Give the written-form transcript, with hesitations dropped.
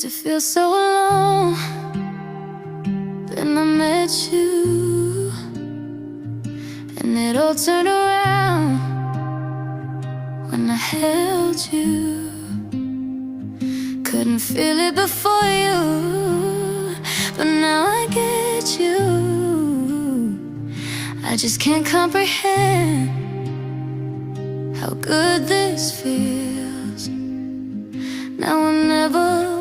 To feel so alone. Then I met you, and it all turned around when I held you. Couldn't feel it before you, but now I get you. I just can't comprehend how good this feels. Now I'm never